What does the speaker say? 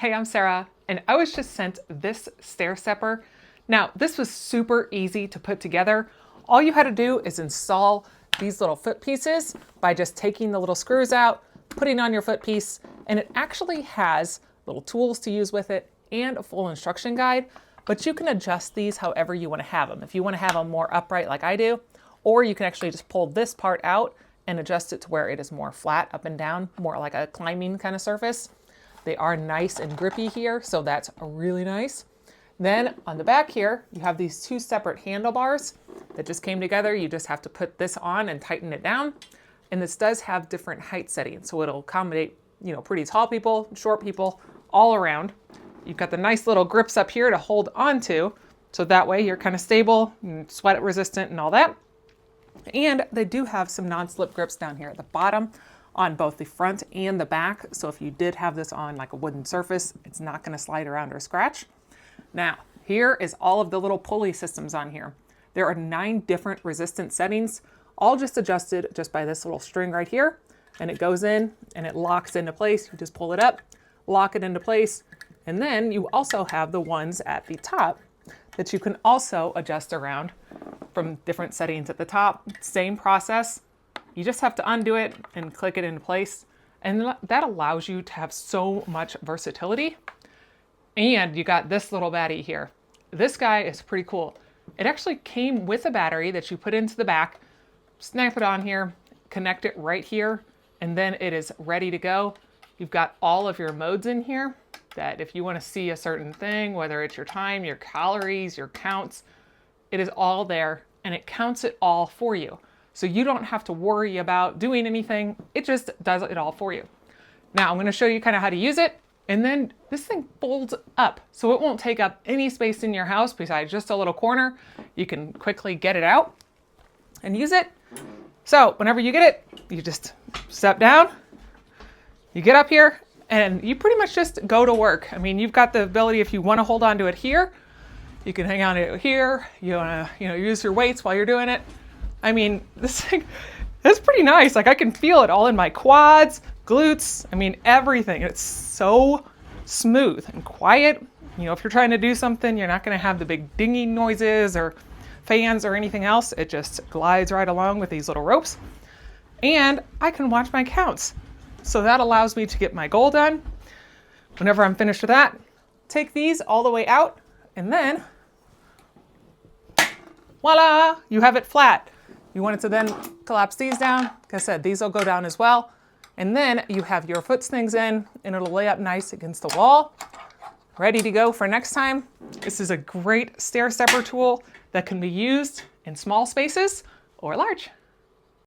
Hey, I'm Sarah, and I was just sent this stair stepper. Now, this was super easy to put together. All you had to do is install these little foot pieces by just taking the little screws out, putting on your foot piece, and it actually has little tools to use with it and a full instruction guide, but you can adjust these however you want to have them. If you want to have them more upright like I do, or you can actually just pull this part out and adjust it to where it is more flat up and down, more like a climbing kind of surface. They are nice and grippy here, so that's really nice. Then on the back here, you have these two separate handlebars that just came together. You just have to put this on and tighten it down. And this does have different height settings, so it'll accommodate, pretty tall people, short people, all around. You've got the nice little grips up here to hold onto, so that way you're kind of stable, sweat resistant and all that. And they do have some non-slip grips down here at the bottom on both the front and the back. So if you did have this on like a wooden surface, it's not going to slide around or scratch. Now, here is all of the little pulley systems on here. There are 9 different resistance settings, all just adjusted just by this little string right here. And it goes in and it locks into place. You just pull it up, lock it into place. And then you also have the ones at the top that you can also adjust around from different settings at the top. Same process. You just have to undo it and click it into place. And that allows you to have so much versatility. And you got this little baddie here. This guy is pretty cool. It actually came with a battery that you put into the back, snap it on here, connect it right here, and then it is ready to go. You've got all of your modes in here that if you want to see a certain thing, whether it's your time, your calories, your counts, it is all there and it counts it all for you. So you don't have to worry about doing anything. It just does it all for you. Now I'm going to show you kind of how to use it. And then this thing folds up, so it won't take up any space in your house besides just a little corner. You can quickly get it out and use it. So whenever you get it, you just step down, you get up here, and you pretty much just go to work. I mean, you've got the ability, if you want to hold on to it here, you can hang on to it here. You want to, use your weights while you're doing it. I mean, this thing, it's pretty nice. Like I can feel it all in my quads, glutes, I mean, everything. It's so smooth and quiet. If you're trying to do something, you're not going to have the big dinging noises or fans or anything else. It just glides right along with these little ropes. And I can watch my counts. So that allows me to get my goal done. Whenever I'm finished with that, take these all the way out, and then voila, you have it flat. You want it to then collapse these down. Like I said, these will go down as well. And then you have your foot slings in and it'll lay up nice against the wall, ready to go for next time. This is a great stair stepper tool that can be used in small spaces or large.